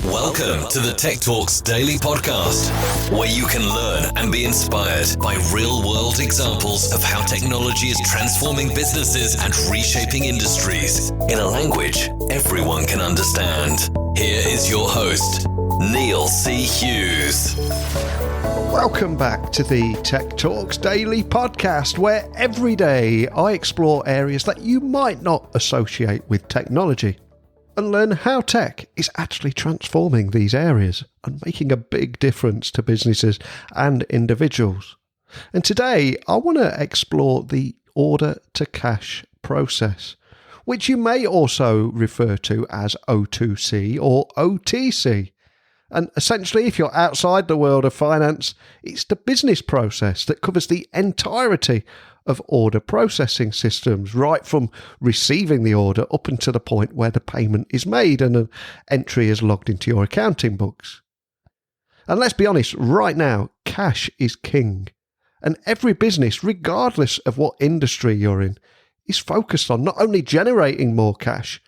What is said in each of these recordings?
Welcome to the Tech Talks Daily Podcast, where you can learn and be inspired by real-world examples of how technology is transforming businesses and reshaping industries in a language everyone can understand. Here is your host, Neil C. Hughes. Welcome back to the Tech Talks Daily Podcast, where every day I explore areas that you might not associate with technology and learn how tech is actually transforming these areas and making a big difference to businesses and individuals. And today I want to explore the order to cash process, which you may also refer to as O2C or OTC. And essentially, if you're outside the world of finance, it's the business process that covers the entirety of order processing systems, right from receiving the order up until the point where the payment is made and an entry is logged into your accounting books. And let's be honest, right now, cash is king. And every business, regardless of what industry you're in, is focused on not only generating more cash,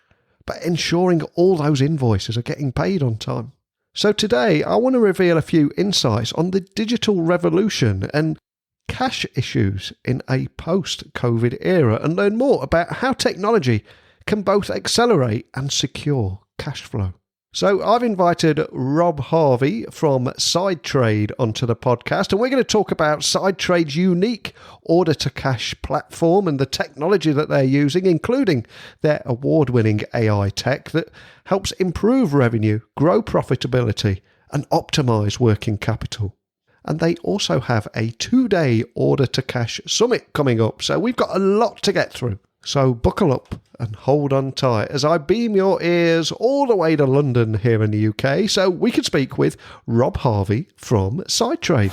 but ensuring all those invoices are getting paid on time. So today, I want to reveal a few insights on the digital revolution and cash issues in a post-COVID era and learn more about how technology can both accelerate and secure cash flow. So I've invited Rob Harvey from Sidetrade onto the podcast, and we're going to talk about Sidetrade's unique order-to-cash platform and the technology that they're using, including their award-winning AI tech that helps improve revenue, grow profitability, and optimize working capital. And they also have a 2-day order-to-cash summit coming up, so we've got a lot to get through. So buckle up and hold on tight as I beam your ears all the way to London here in the UK so we can speak with Rob Harvey from Sidetrade.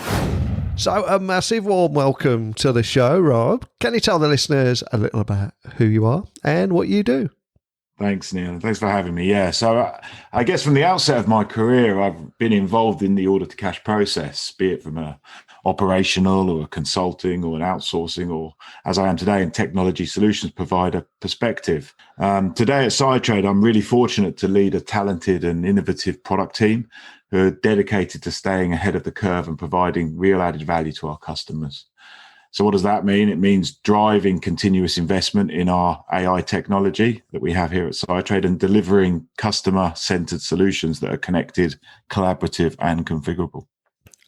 So a massive warm welcome to the show, Rob. Can you tell the listeners a little about who you are and what you do? Thanks, Neil. Thanks for having me. Yeah, so I guess from the outset of my career, I've been involved in the order-to-cash process, be it from a operational or a consulting or an outsourcing or, as I am today, in technology solutions provider perspective. Today at Sidetrade, I'm really fortunate to lead a talented and innovative product team who are dedicated to staying ahead of the curve and providing real added value to our customers. So what does that mean? It means driving continuous investment in our AI technology that we have here at Sidetrade and delivering customer-centered solutions that are connected, collaborative, and configurable.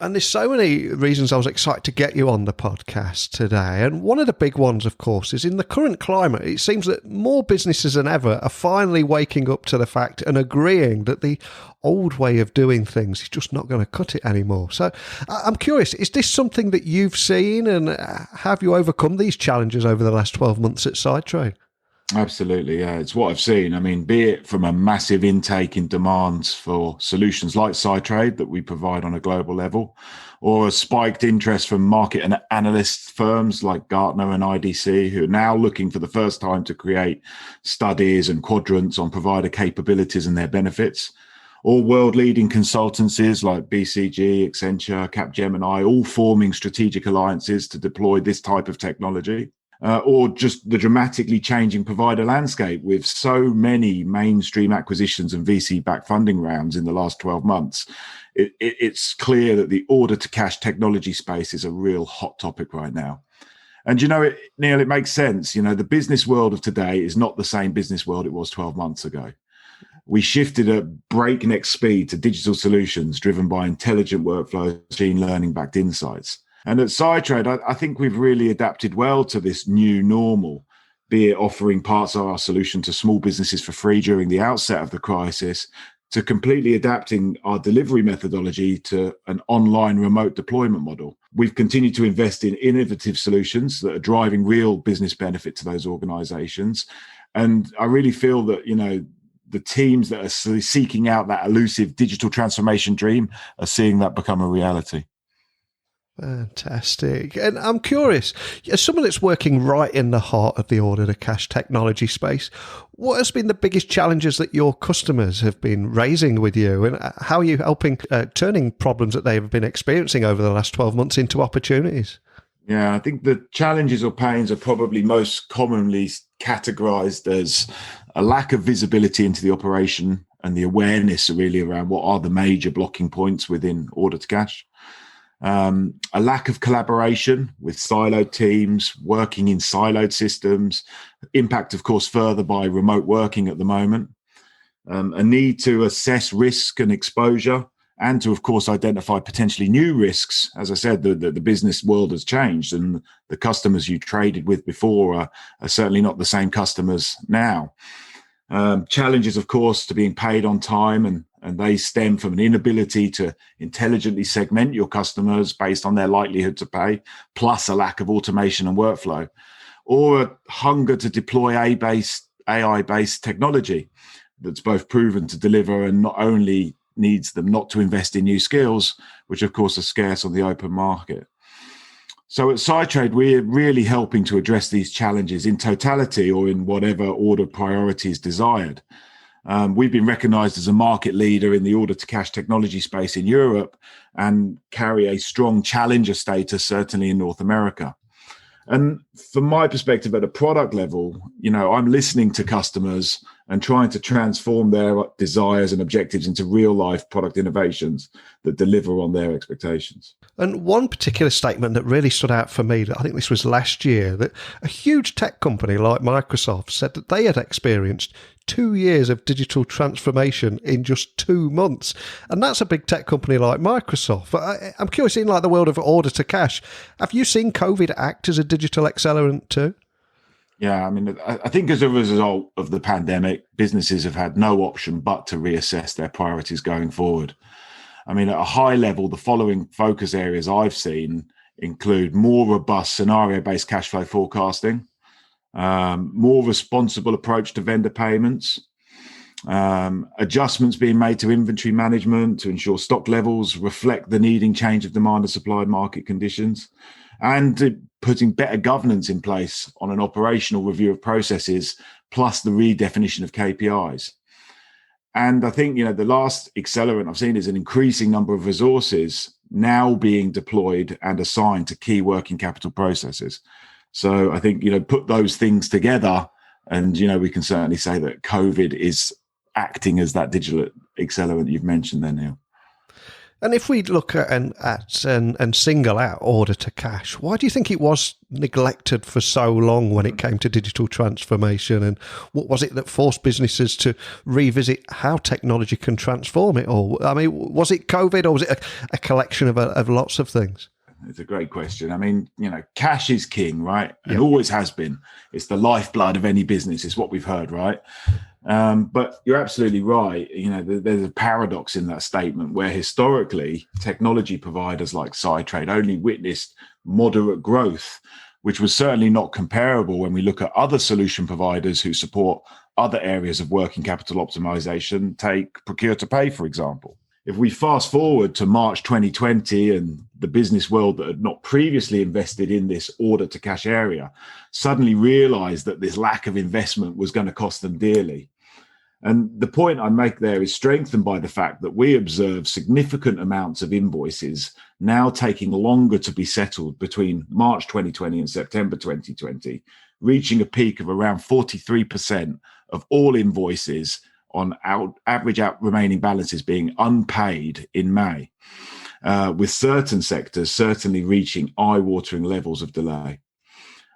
And there's so many reasons I was excited to get you on the podcast today. And one of the big ones, of course, is in the current climate, it seems that more businesses than ever are finally waking up to the fact and agreeing that the old way of doing things is just not going to cut it anymore. So I'm curious, is this something that you've seen, and have you overcome these challenges over the last 12 months at Sidetrade? Absolutely, yeah. It's what I've seen. I mean, be it from a massive intake in demands for solutions like Sidetrade that we provide on a global level, or a spiked interest from market and analyst firms like Gartner and IDC, who are now looking for the first time to create studies and quadrants on provider capabilities and their benefits, or world-leading consultancies like BCG, Accenture, Capgemini, all forming strategic alliances to deploy this type of technology. Or just the dramatically changing provider landscape with so many mainstream acquisitions and VC-backed funding rounds in the last 12 months. It's clear that the order-to-cash technology space is a real hot topic right now. And, Neil, it makes sense. The business world of today is not the same business world it was 12 months ago. We shifted at breakneck speed to digital solutions driven by intelligent workflows, machine learning-backed insights. And at Sidetrade, I think we've really adapted well to this new normal, be it offering parts of our solution to small businesses for free during the outset of the crisis, to completely adapting our delivery methodology to an online remote deployment model. We've continued to invest in innovative solutions that are driving real business benefit to those organizations. And I really feel that, the teams that are seeking out that elusive digital transformation dream are seeing that become a reality. Fantastic. And I'm curious, as someone that's working right in the heart of the order-to-cash technology space, what has been the biggest challenges that your customers have been raising with you, and how are you helping turning problems that they've been experiencing over the last 12 months into opportunities? Yeah, I think the challenges or pains are probably most commonly categorized as a lack of visibility into the operation and the awareness really around what are the major blocking points within order to cash. A lack of collaboration with siloed teams, working in siloed systems, impact, of course, further by remote working at the moment. A need to assess risk and exposure, and to, of course, identify potentially new risks. As I said, the business world has changed, and the customers you traded with before are certainly not the same customers now. Challenges, of course, to being paid on time, and they stem from an inability to intelligently segment your customers based on their likelihood to pay, plus a lack of automation and workflow, or a hunger to deploy AI-based technology that's both proven to deliver and not only needs them not to invest in new skills, which of course are scarce on the open market. So at Sidetrade, we're really helping to address these challenges in totality or in whatever order priority is desired. We've been recognized as a market leader in the order to cash technology space in Europe and carry a strong challenger status, certainly in North America. And from my perspective at a product level, I'm listening to customers and trying to transform their desires and objectives into real life product innovations that deliver on their expectations. And one particular statement that really stood out for me, I think this was last year, that a huge tech company like Microsoft said that they had experienced 2 years of digital transformation in just 2 months. And that's a big tech company like Microsoft. But I'm curious, in like the world of order to cash, have you seen COVID act as a digital accelerant too? Yeah, I mean, I think as a result of the pandemic, businesses have had no option but to reassess their priorities going forward. I mean, at a high level, the following focus areas I've seen include more robust scenario-based cash flow forecasting, more responsible approach to vendor payments, adjustments being made to inventory management to ensure stock levels reflect the needing change of demand and supply market conditions, and putting better governance in place on an operational review of processes, plus the redefinition of KPIs. And I think, the last accelerant I've seen is an increasing number of resources now being deployed and assigned to key working capital processes. So I think, put those things together and, we can certainly say that COVID is acting as that digital accelerant you've mentioned there, Neil. And if we look at and single out order to cash, why do you think it was neglected for so long when it came to digital transformation? And what was it that forced businesses to revisit how technology can transform it all? I mean, was it COVID or was it a collection of lots of things? It's a great question. I mean, cash is king, right? And always has been. It's the lifeblood of any business. It's what we've heard, right? But you're absolutely right. There's a paradox in that statement where historically technology providers like Sidetrade only witnessed moderate growth, which was certainly not comparable when we look at other solution providers who support other areas of working capital optimization, take procure to pay, for example. If we fast forward to March 2020 and the business world that had not previously invested in this order to cash area suddenly realized that this lack of investment was going to cost them dearly. And the point I make there is strengthened by the fact that we observe significant amounts of invoices now taking longer to be settled between March 2020 and September 2020, reaching a peak of around 43% of all invoices on average remaining balances being unpaid in May, with certain sectors certainly reaching eye-watering levels of delay.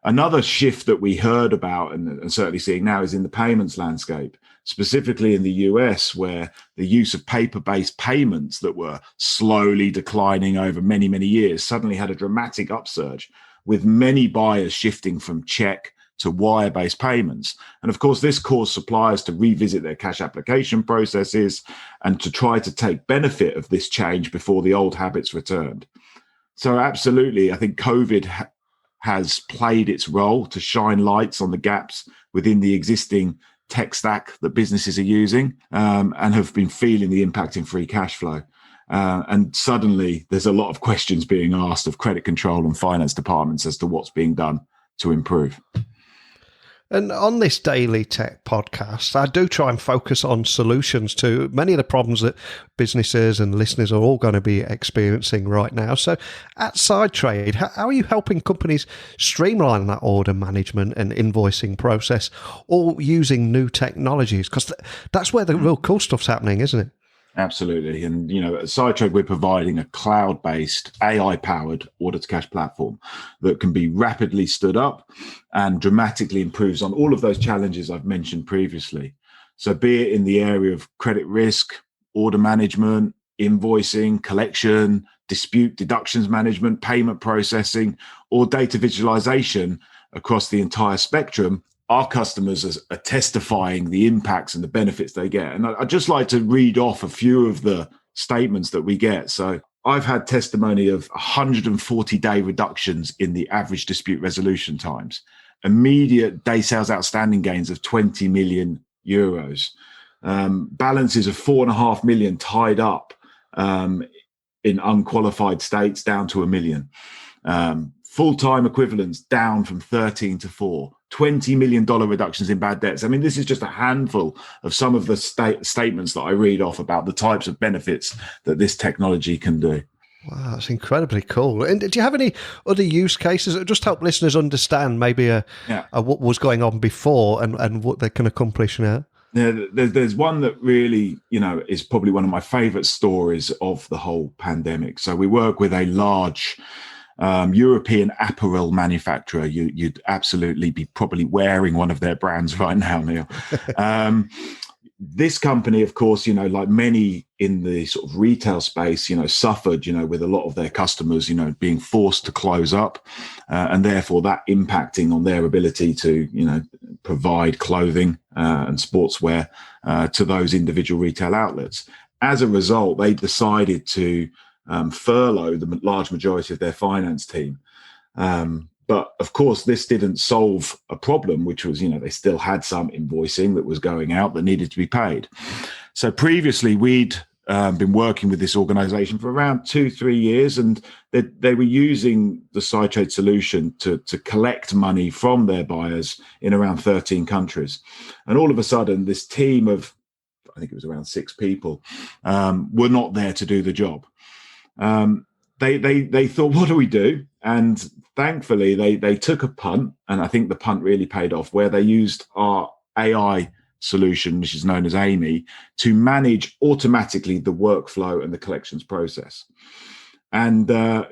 Another shift that we heard about and certainly seeing now is in the payments landscape, specifically in the US, where the use of paper-based payments that were slowly declining over many, many years suddenly had a dramatic upsurge, with many buyers shifting from check to wire-based payments. And of course, this caused suppliers to revisit their cash application processes and to try to take benefit of this change before the old habits returned. So absolutely, I think COVID has played its role to shine lights on the gaps within the existing tech stack that businesses are using, and have been feeling the impact in free cash flow. And suddenly there's a lot of questions being asked of credit control and finance departments as to what's being done to improve. And on this daily tech podcast, I do try and focus on solutions to many of the problems that businesses and listeners are all going to be experiencing right now. So at Sidetrade, how are you helping companies streamline that order management and invoicing process, all using new technologies? Because that's where the real cool stuff's happening, isn't it? Absolutely. And, at Sidetrade, we're providing a cloud-based, AI-powered order-to-cash platform that can be rapidly stood up and dramatically improves on all of those challenges I've mentioned previously. So be it in the area of credit risk, order management, invoicing, collection, dispute deductions management, payment processing, or data visualization across the entire spectrum, our customers are testifying the impacts and the benefits they get. And I'd just like to read off a few of the statements that we get. So I've had testimony of 140-day reductions in the average dispute resolution times, immediate day sales outstanding gains of 20 million euros, balances of 4.5 million tied up in unqualified states down to 1 million, full-time equivalents down from 13 to 4, $20 million reductions in bad debts. I mean, this is just a handful of some of the statements that I read off about the types of benefits that this technology can do. Wow, that's incredibly cool. And do you have any other use cases that just help listeners understand maybe what was going on before and what they can accomplish now? Yeah, there's one that really, is probably one of my favorite stories of the whole pandemic. So we work with a large European apparel manufacturer. You'd absolutely be probably wearing one of their brands right now, Neil. This company, of course, like many in the sort of retail space, suffered, with a lot of their customers, being forced to close up, and therefore that impacting on their ability to, provide clothing and sportswear to those individual retail outlets. As a result, they decided to furlough the large majority of their finance team. But of course, this didn't solve a problem, which was, they still had some invoicing that was going out that needed to be paid. So previously, we'd been working with this organization for around 2-3 years, and they were using the Sidetrade solution to collect money from their buyers in around 13 countries. And all of a sudden, this team of, I think it was around 6 people, were not there to do the job. They thought, what do we do? And thankfully, they took a punt, and I think the punt really paid off, where they used our AI solution, which is known as Amy, to manage automatically the workflow and the collections process. And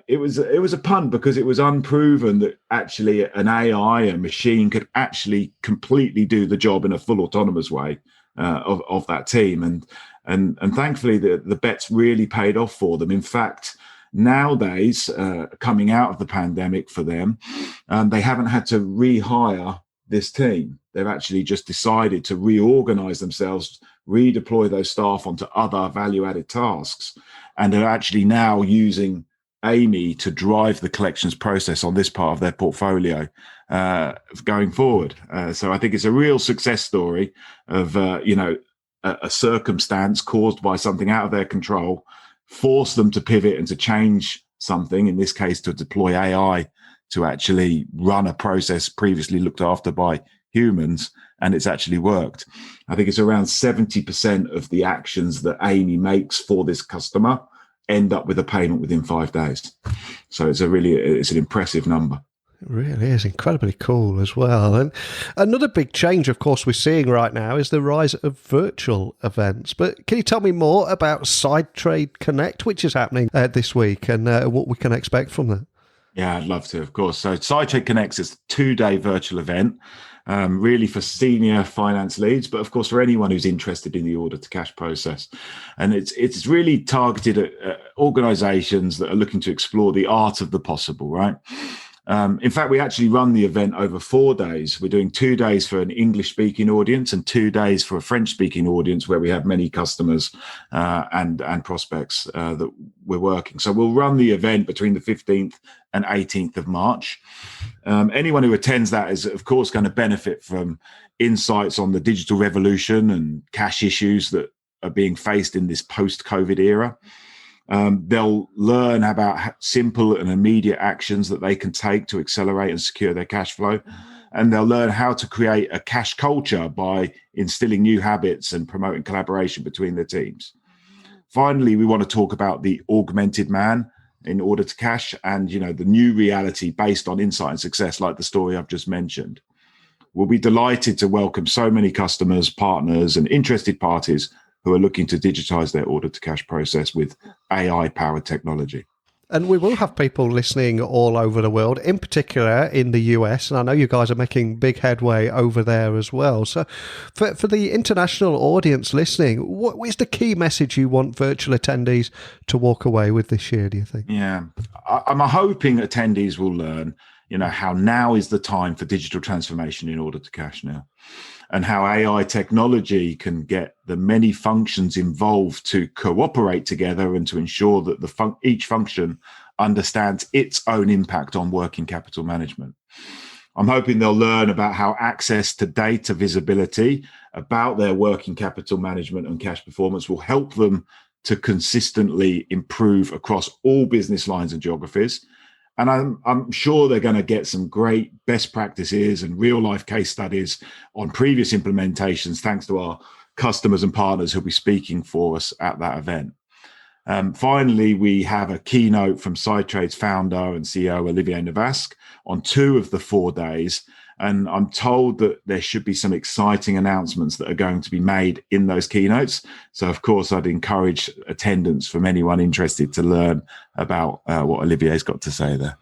it was a punt because it was unproven that actually an AI, a machine, could actually completely do the job in a full autonomous way of that team. And thankfully, the bets really paid off for them. In fact, nowadays, coming out of the pandemic for them, they haven't had to rehire this team. They've actually just decided to reorganize themselves, redeploy those staff onto other value-added tasks, and are actually now using Amy to drive the collections process on this part of their portfolio going forward. So I think it's a real success story of, a circumstance caused by something out of their control, force them to pivot and to change something, in this case, to deploy AI to actually run a process previously looked after by humans, and it's actually worked. I think it's around 70% of the actions that Amy makes for this customer end up with a payment within 5 days. So it's an impressive number. It really is incredibly cool as well. And another big change, of course, we're seeing right now is the rise of virtual events. But can you tell me more about Sidetrade Connect, which is happening this week, and what we can expect from that? Yeah, I'd love to, of course. So Sidetrade Connect is a 2-day virtual event, really for senior finance leads, but of course for anyone who's interested in the order to cash process. And it's really targeted at organizations that are looking to explore the art of the possible, right? In fact, we actually run the event over 4 days. We're doing 2 days for an English-speaking audience and 2 days for a French-speaking audience, where we have many customers and prospects that we're working. So we'll run the event between the 15th and 18th of March. Anyone who attends that is, of course, going to benefit from insights on the digital revolution and cash issues that are being faced in this post-COVID era. They'll learn about simple and immediate actions that they can take to accelerate and secure their cash flow. and they'll learn how to create a cash culture by instilling new habits and promoting collaboration between the teams. Finally, we want to talk about the augmented man in order to cash and, the new reality based on insight and success, like the story I've just mentioned. We'll be delighted to welcome so many customers, partners, and interested parties who are looking to digitize their order to cash process with AI-powered technology. And we will have people listening all over the world, in particular in the US. And I know you guys are making big headway over there as well. So for the international audience listening, what is the key message you want virtual attendees to walk away with this year, do you think? Yeah, I'm hoping attendees will learn, how now is the time for digital transformation in order to cash now, and how AI technology can get the many functions involved to cooperate together and to ensure that each function understands its own impact on working capital management. I'm hoping they'll learn about how access to data visibility about their working capital management and cash performance will help them to consistently improve across all business lines and geographies. And I'm sure they're going to get some great best practices and real life case studies on previous implementations, thanks to our customers and partners who'll be speaking for us at that event. Finally, we have a keynote from Sidetrade's founder and CEO, Olivier Navasque, on 2 of the 4 days. And I'm told that there should be some exciting announcements that are going to be made in those keynotes. So, of course, I'd encourage attendance from anyone interested to learn about what Olivier's got to say there.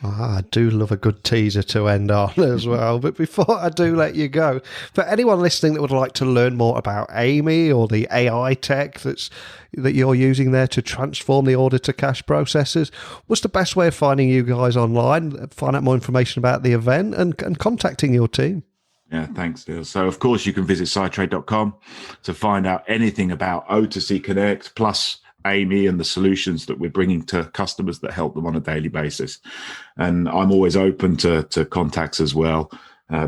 I do love a good teaser to end on as well. But before I do let you go, for anyone listening that would like to learn more about Amy or the AI tech that you're using there to transform the order to cash processes, what's the best way of finding you guys online, find out more information about the event and contacting your team? Yeah, thanks, Phil. So, of course, you can visit sidetrade.com to find out anything about O2C Connect, plus Amy and the solutions that we're bringing to customers that help them on a daily basis. And I'm always open to contacts as well,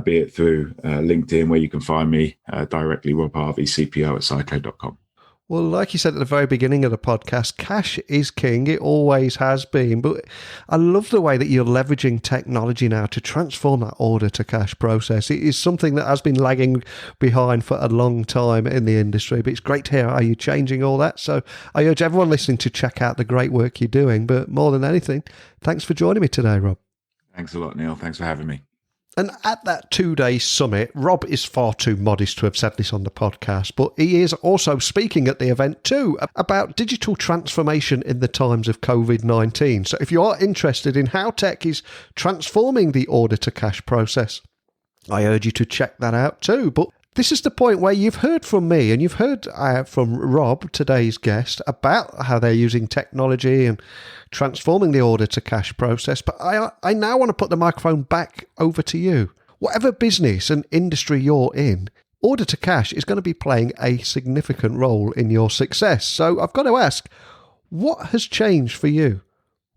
be it through LinkedIn, where you can find me directly, Rob Harvey, CPO at sidetrade.com. Well, like you said at the very beginning of the podcast, cash is king. It always has been. But I love the way that you're leveraging technology now to transform that order to cash process. It is something that has been lagging behind for a long time in the industry. But it's great to hear how you're changing all that. So I urge everyone listening to check out the great work you're doing. But more than anything, thanks for joining me today, Rob. Thanks a lot, Neil. Thanks for having me. And at that 2-day summit, Rob is far too modest to have said this on the podcast, but he is also speaking at the event too about digital transformation in the times of COVID-19. So if you are interested in how tech is transforming the order to cash process, I urge you to check that out too. But this is the point where you've heard from me and you've heard from Rob, today's guest, about how they're using technology and transforming the order to cash process. But I now want to put the microphone back over to you. Whatever business and industry you're in, order to cash is going to be playing a significant role in your success. So I've got to ask, what has changed for you?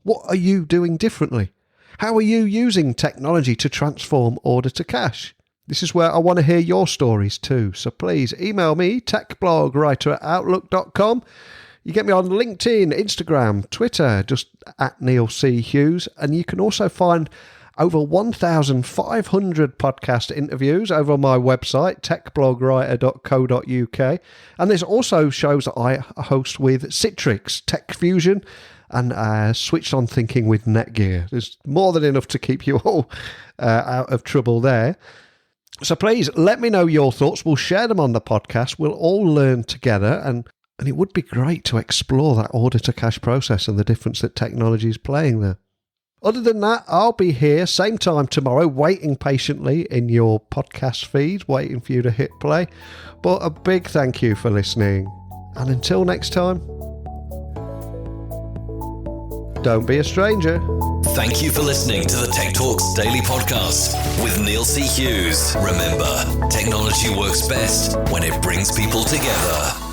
What are you doing differently? How are you using technology to transform order to cash? This is where I want to hear your stories too. So please email me, techblogwriter@outlook.com. You get me on LinkedIn, Instagram, Twitter, just at Neil C. Hughes. And you can also find over 1,500 podcast interviews over on my website, techblogwriter.co.uk. And there's also shows that I host with Citrix, Tech Fusion, and Switched On Thinking with Netgear. There's more than enough to keep you all out of trouble there. So please let me know your thoughts. We'll share them on the podcast. We'll all learn together, and it would be great to explore that order to cash process and the difference that technology is playing there. Other than that, I'll be here same time tomorrow, waiting patiently in your podcast feed, waiting for you to hit play. But a big thank you for listening. And until next time, don't be a stranger. Thank you for listening to the Tech Talks Daily Podcast with Neil C. Hughes. Remember, technology works best when it brings people together.